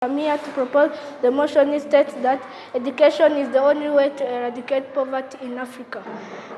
I'm here to propose the motion which states that education is the only way to eradicate poverty in Africa.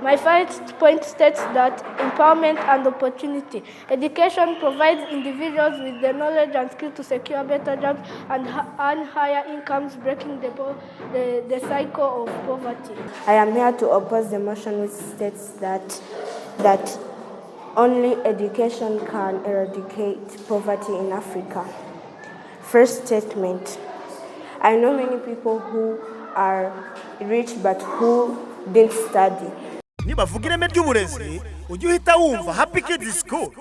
My first point states that empowerment and opportunity. Education provides individuals with the knowledge and skill to secure better jobs and earn higher incomes, breaking the cycle of poverty. I am here to oppose the motion which states that only education can eradicate poverty in Africa. First statement. I know many people who are rich but who didn't study. Nibavuga ireme ry'uburezi ujye uhita wumva Happy Kids School.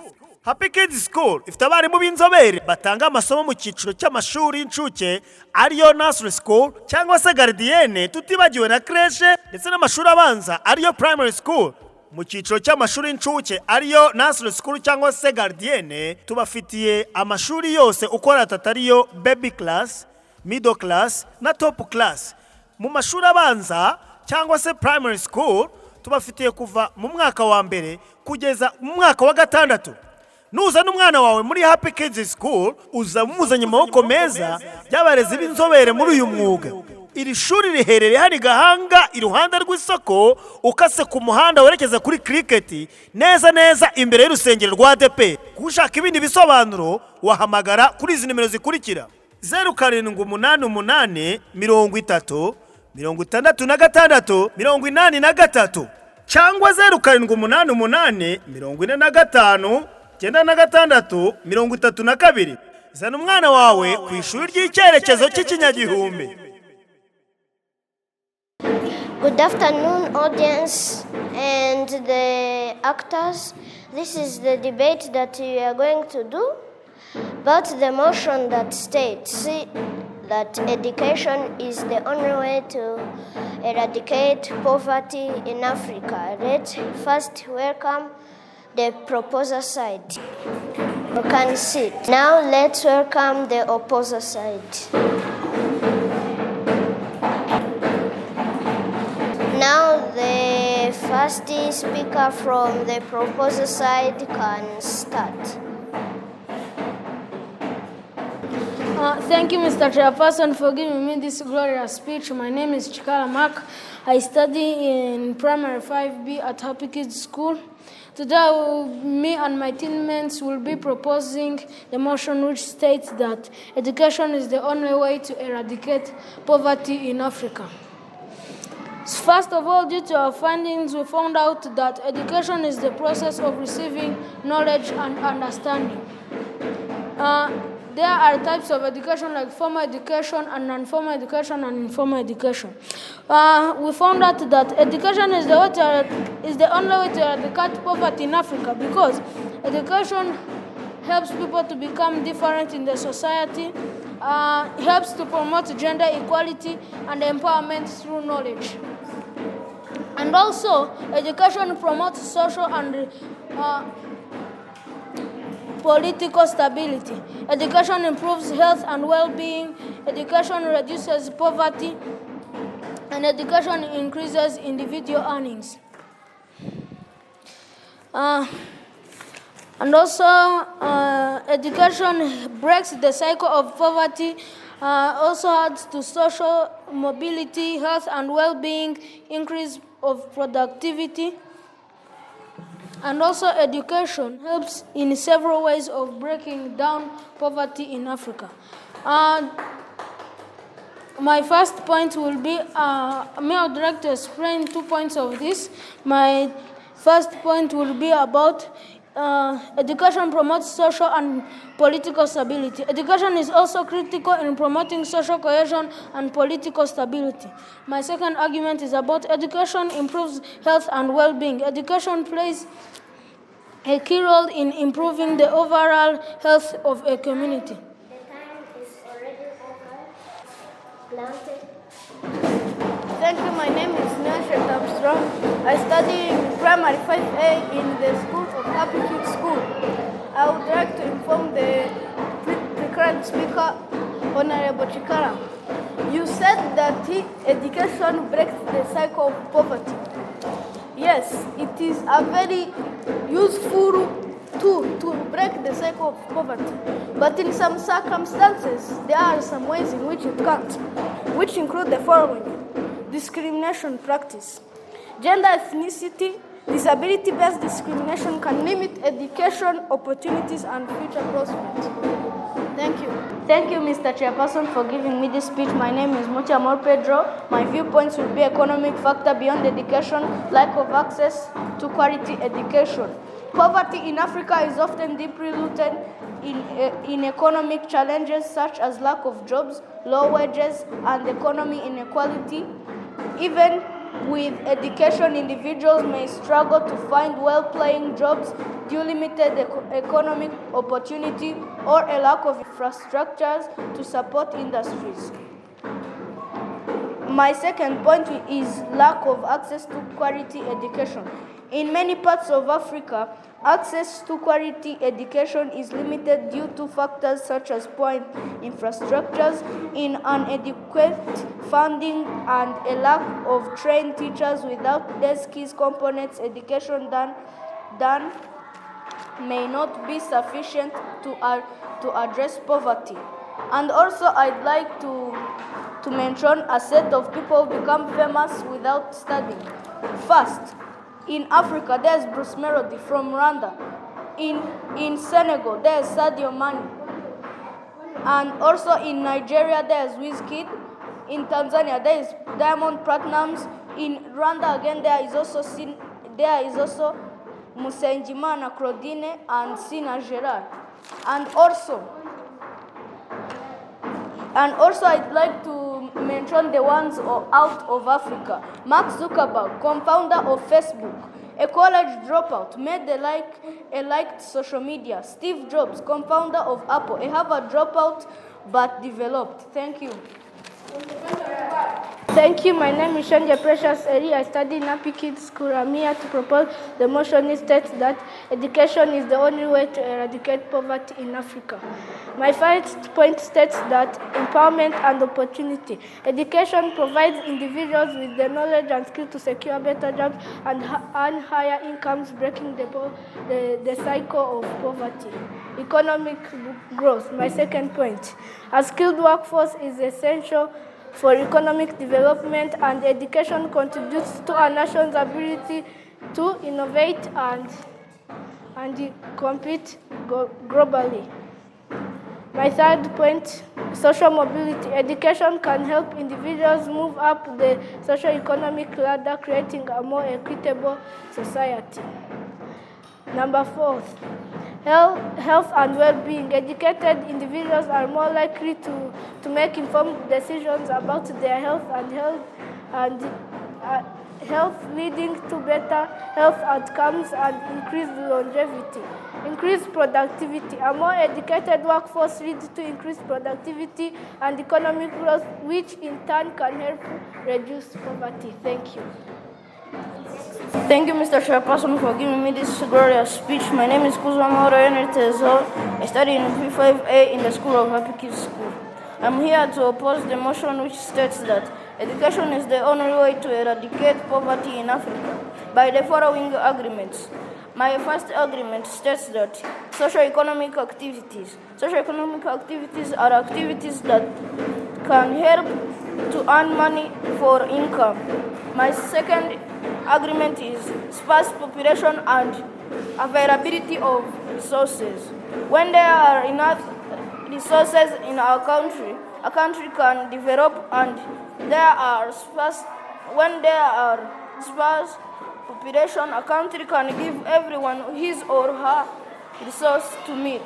Happy Kids School ifite abarimu b'inzobere batanga amasomo mu cyiciro cy'amashuri y'incuke ariyo nursery school cyangwa se gardienne, tutibagiwe na creche ndetse n'amashuri abanza ariyo primary school. Mu cyiciro cy'amashuri y'incuke ariyo nursery school cyangwa se gardienne tubafitiye amashuri yose uko ariyo baby class, middle class na top class. Mu mashuri abanza cyangwa se primary school tubafitiye kuva mu mwaka wa mbere kugeza mu mwaka wa gatandatu. Nuza n'umwana wawe muri Happy Kids School uza muzanye amaboko meza y'abarezi b'inzobere muri uyu mwuga. Iri shuri riherereye hari Gahanga iruhande rw'isoko ukase ku muhanda werekeza kuri cricket neza imbere y'urusengero rwa ADP. Kushaka ibindi bisobanuro wahamagara kuri izi nimero zikurikira: 0788 30 66 83 cyangwa 0788 45 96 32. Zana umwana wawe ku ishuri ry'icyerekezo cy'ikinyagihumbi. Good afternoon, audience and the actors. This is the debate that we are going to do about the motion that states that education is the only way to eradicate poverty in Africa. Let's first welcome the proposer side. You can sit. Now let's welcome the opposer side. Now the first speaker from the proposer side can start. Thank you, Mr. Chairperson, for giving me this glorious speech. My name is Chikala Mark. I study in primary 5B at Happy Kids School. Today, me and my teammates will be proposing the motion which states that education is the only way to eradicate poverty in Africa. First of all, due to our findings, we found out that education is the process of receiving knowledge and understanding. There are types of education like formal education and non-formal education and informal education. We found out that education is the only way to eradicate poverty in Africa because education helps people to become different in the society, helps to promote gender equality and empowerment through knowledge. And also, education promotes social and political stability. Education improves health and well-being. Education reduces poverty. And education increases individual earnings. And also, education breaks the cycle of poverty, also adds to social mobility, health and well-being, increase of productivity. And also education helps in several ways of breaking down poverty in Africa. My first point will be, I would like to explain 2 points of this. My first point will be about education promotes social and political stability. Education is also critical in promoting social cohesion and political stability. My second argument is about education improves health and well-being. Education plays a key role in improving the overall health of a community. The time is already over. Thank you. My name is Nashat Armstrong. I study in primary 5A in the school of Happy Kids School. I would like to inform the current speaker, Honorable Chikara. You said that education breaks the cycle of poverty. Yes, it is a very useful to break the cycle of poverty. But in some circumstances, there are some ways in which it can't, which include the following: discrimination practice. Gender, ethnicity, disability-based discrimination can limit education opportunities and future prospects. Thank you. Thank you, Mr. Chairperson, for giving me this speech. My name is Muchamor Pedro. My viewpoints will be economic factor beyond education, lack of access to quality education. Poverty in Africa is often deeply rooted in economic challenges such as lack of jobs, low wages, and economic inequality. Even with education, individuals may struggle to find well-paying jobs due to limited economic opportunity or a lack of infrastructures to support industries. My second point is lack of access to quality education. In many parts of Africa, access to quality education is limited due to factors such as poor infrastructures, inadequate funding, and a lack of trained teachers. Without these key components, education done may not be sufficient to address poverty. And also, I'd like to mention a set of people who become famous without studying. First, in Africa, there's Bruce Melody from Rwanda. In Senegal, there's Sadio Mane. And also in Nigeria, there's Wizkid. In Tanzania, there is Diamond Platnumz. In Rwanda, again, there is also Musenjimana Claudine and Sina Gerard. And also, I'd like to mention the ones out of Africa. Mark Zuckerberg, co-founder of Facebook, a college dropout, made a liked social media. Steve Jobs, co-founder of Apple, a Harvard dropout, but developed. Thank you. Thank you. My name is Shanja Precious Eri. I study in Happy Kids School. I'm here to propose the motion which states that education is the only way to eradicate poverty in Africa. My first point states that empowerment and opportunity. Education provides individuals with the knowledge and skill to secure better jobs and earn higher incomes, breaking the cycle of poverty. Economic growth. My second point. A skilled workforce is essential for economic development, and education contributes to a nation's ability to innovate and compete globally. My third point, social mobility. Education can help individuals move up the socio-economic ladder, creating a more equitable society. Number 4, health and well-being. Educated individuals are more likely to make informed decisions about their health, leading to better health outcomes and increased longevity. Increased productivity. A more educated workforce leads to increased productivity and economic growth, which in turn can help reduce poverty. Thank you. Thank you, Mr. Chairperson, for giving me this glorious speech. My name is Kuzama Tezo. I study in P5A in the School of Happy Kids School. I'm here to oppose the motion which states that education is the only way to eradicate poverty in Africa by the following agreements. My first agreement states that socio-economic activities. Socio-economic activities are activities that can help to earn money for income. My second agreement is sparse population and availability of resources. When there are enough resources in our country, a country can develop, and when there are sparse population, a country can give everyone his or her resource to meet.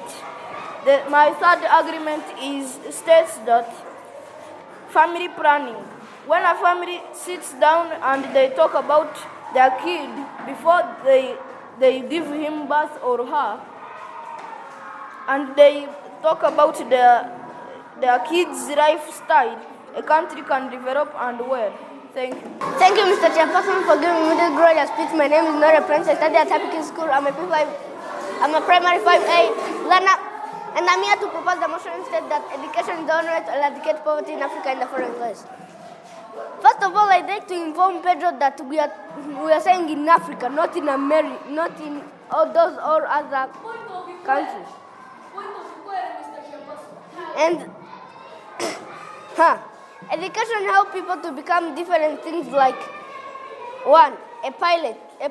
My third agreement states that family planning. When a family sits down and they talk about their kid before they give him birth or her, and they talk about their kid's lifestyle, a country can develop and well. Thank you. Thank you, Mr. Chairperson, for giving me this glorious speech. My name is Nora Prince. I study at Happy Kids School. I'm a primary 5A learner, and I'm here to propose the motion instead that education is the only way to eradicate poverty in Africa in the following ways. First of all, I'd like to inform Pedro that we are saying in Africa, not in America, not in or those or other countries. And education helps people to become different things like one, a pilot, a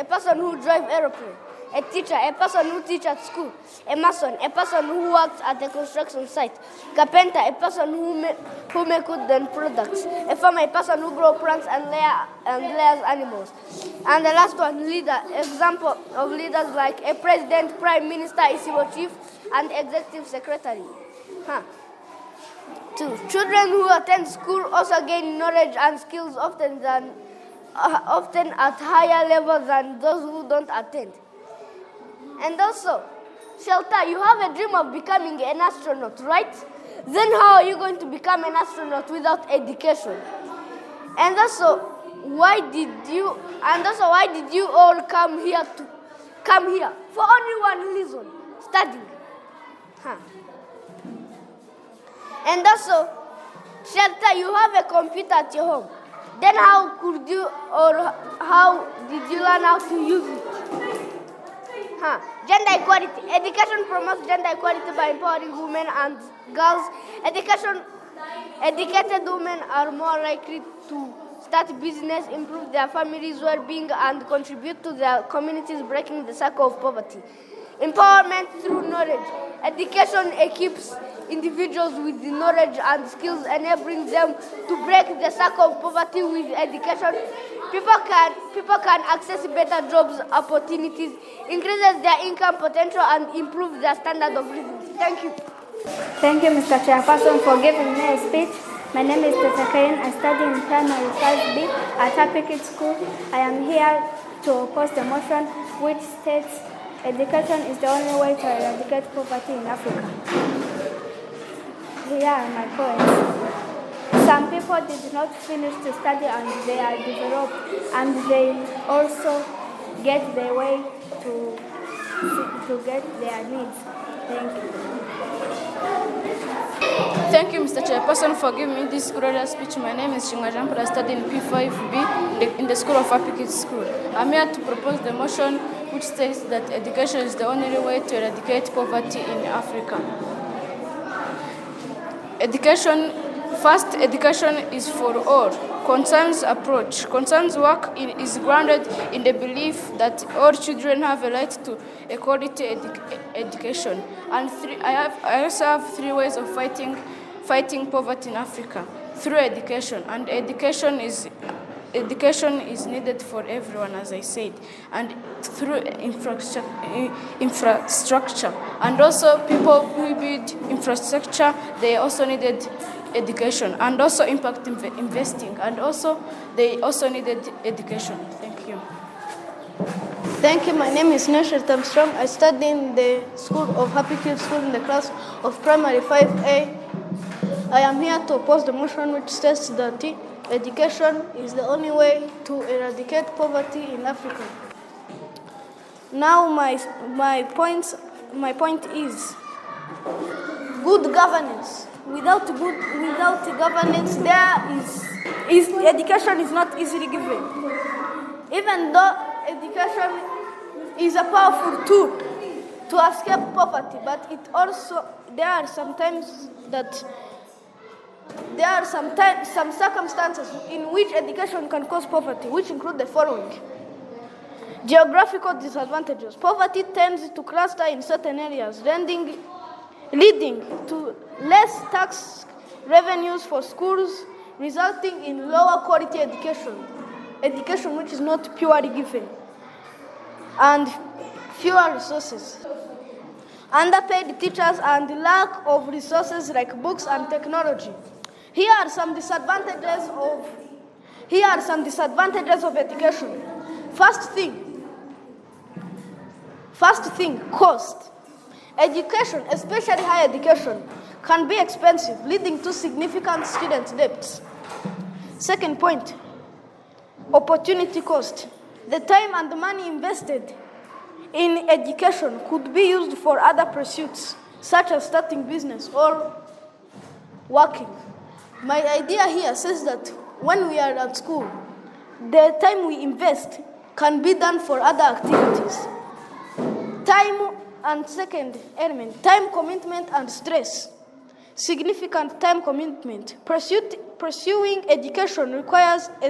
person who drives aeroplane, a teacher, a person who teaches at school, a mason, a person who works at a construction site, carpenter, a person who make wooden products, a farmer, a person who grows plants and layers animals, and the last one, leader, example of leaders like a president, prime minister, civil chief, and executive secretary. 2. Children who attend school also gain knowledge and skills often at higher levels than those who don't attend. And also, Shelter, you have a dream of becoming an astronaut, right? Then how are you going to become an astronaut without education? And also, why did you all come here for only one reason, studying? And also, Shelter, you have a computer at your home. Then how did you learn how to use it? Gender equality. Education promotes gender equality by empowering women and girls. Educated women are more likely to start business, improve their families' well-being, and contribute to their communities, breaking the cycle of poverty. Empowerment through knowledge. Education equips individuals with the knowledge and skills, enabling them to break the cycle of poverty. With education, people can access better jobs opportunities, increases their income potential, and improve their standard of living. Thank you. Thank you, Mr. Chairperson, for giving me a speech. My name is Kicukiro. I study in primary 5B at Happy Kids School. I am here to oppose the motion which states education is the only way to eradicate poverty in Africa. Here are my points. Some people did not finish to study and they are developed, and they also get their way to get their needs. Thank you. Thank you, Mr. Chairperson, for giving me this glorious speech. My name is Shingajampur. I study in P5B in the School of Happy Kids School. I'm here to propose the motion which states that education is the only way to eradicate poverty in Africa. Education is for all. Concerns approach. Concerns work is grounded in the belief that all children have a right to a quality education. And I also have 3 ways of fighting poverty in Africa through education. And education is needed for everyone, as I said, and through infrastructure. And also people who build infrastructure, they also needed education, and also impact investing, and also they also needed education. Thank you. Thank you. My name is Neshat Armstrong. I study in the School of Happy Kids School in the class of primary 5A. I am here to oppose the motion which states that education is the only way to eradicate poverty in Africa. Now my point is good governance. Without governance, education is not easily given. Even though education is a powerful tool to escape poverty, but there are some circumstances in which education can cause poverty, which include the following. Geographical disadvantages. Poverty tends to cluster in certain areas, leading to less tax revenues for schools, resulting in lower quality education which is not purely given, and fewer resources. Underpaid teachers and lack of resources like books and technology. Here are some disadvantages of education. First thing, cost. Education, especially higher education, can be expensive, leading to significant student debts. Second point, opportunity cost. The time and the money invested in education could be used for other pursuits, such as starting business or working. My idea here says that when we are at school, the time we invest can be done for other activities. Time and second element, time commitment and stress. Significant time commitment. Pursuing education requires a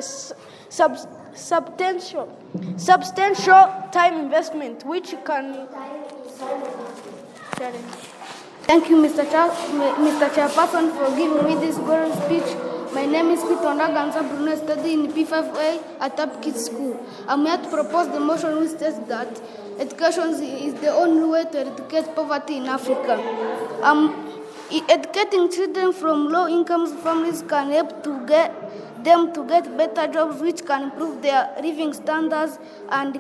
substantial time investment, which can challenge. Thank you, Mr. Chairperson, for giving me this glorious speech. My name is Kicukiro Bruno, I study in P5A at Kids School. I'm here to propose the motion which states that education is the only way to eradicate poverty in Africa. Educating children from low-income families can help to get them to get better jobs, which can improve their living standards and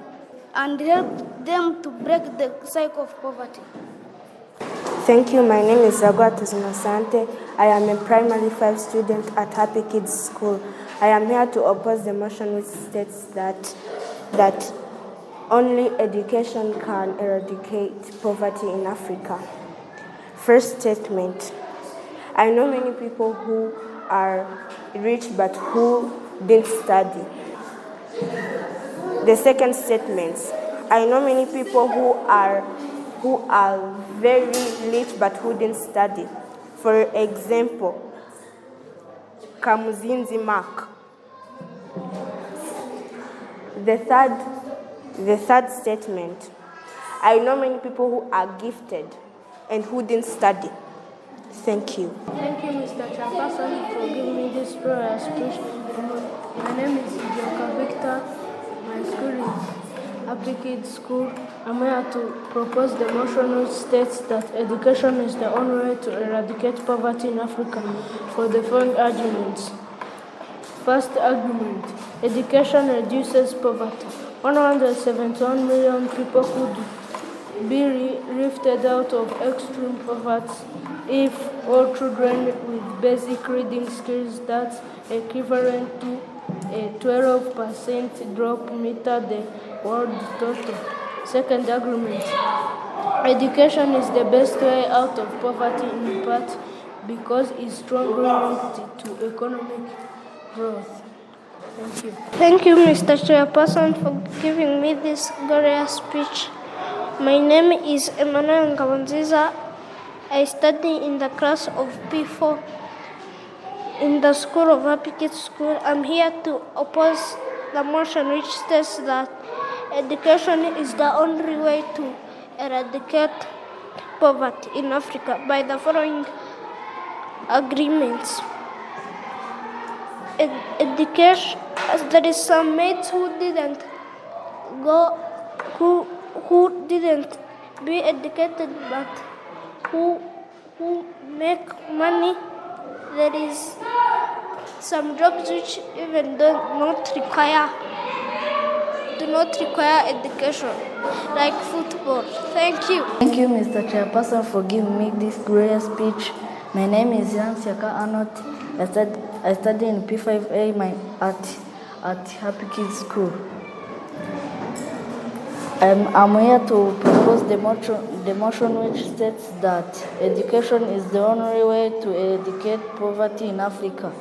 help them to break the cycle of poverty. Thank you. My name is Zagwa Tuzimasante. I am a primary 5 student at Happy Kids School. I am here to oppose the motion which states that only education can eradicate poverty in Africa. First statement. I know many people who are rich but who didn't study. The second statement. I know many people who are very rich but who didn't study. For example, Kamuzinzi Mark. The third statement. I know many people who are gifted and who didn't study. Thank you. Thank you, Mr. Chairperson, for giving me this prayer speech. My name is Joka Victor. My school is Happy Kids School. I'm here to propose the motion which states that education is the only way to eradicate poverty in Africa for the following arguments. First argument, education reduces poverty. 171 million people could be lifted out of extreme poverty if all children with basic reading skills, that's equivalent to a 12% drop meter the world total. Second argument, education is the best way out of poverty in part because it's strongly linked to economic growth. Thank you. Thank you, Mr. Chairperson, for giving me this glorious speech. My name is Emmanuel Ngabanziza. I study in the class of P4 in the school of Happy Kids School. I'm here to oppose the motion which states that education is the only way to eradicate poverty in Africa by the following agreements. Education, there is some mates who didn't didn't be educated but who make money. There is some jobs which even do not require education, like football. Thank you. Thank you, Mr. Chairperson, for giving me this glorious speech. My name is Jan Siaka Anot. I study in P5A at Happy Kids School. I'm here to propose the motion which states that education is the only way to eradicate poverty in Africa.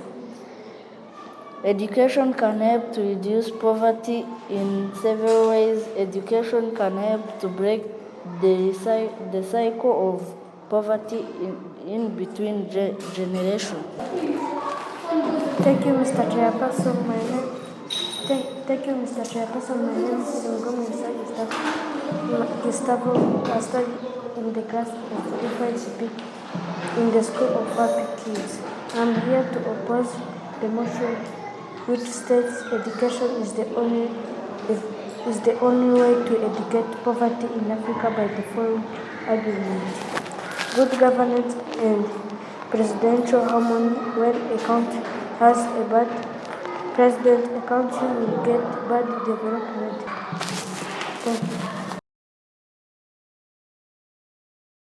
Education can help to reduce poverty in several ways. Education can help to break the cycle of poverty in between generations. Thank you, Mr. Chairperson. Thank you, Mr. Chairperson. My name is Ngomi Gustavo. I study in the class of P5CP in the school of Happy Kids. I'm here to oppose the motion which states education is the only way to eradicate poverty in Africa by the following arguments. Good governance and presidential harmony. When a country has a bad president, a country will get bad development. Thank you.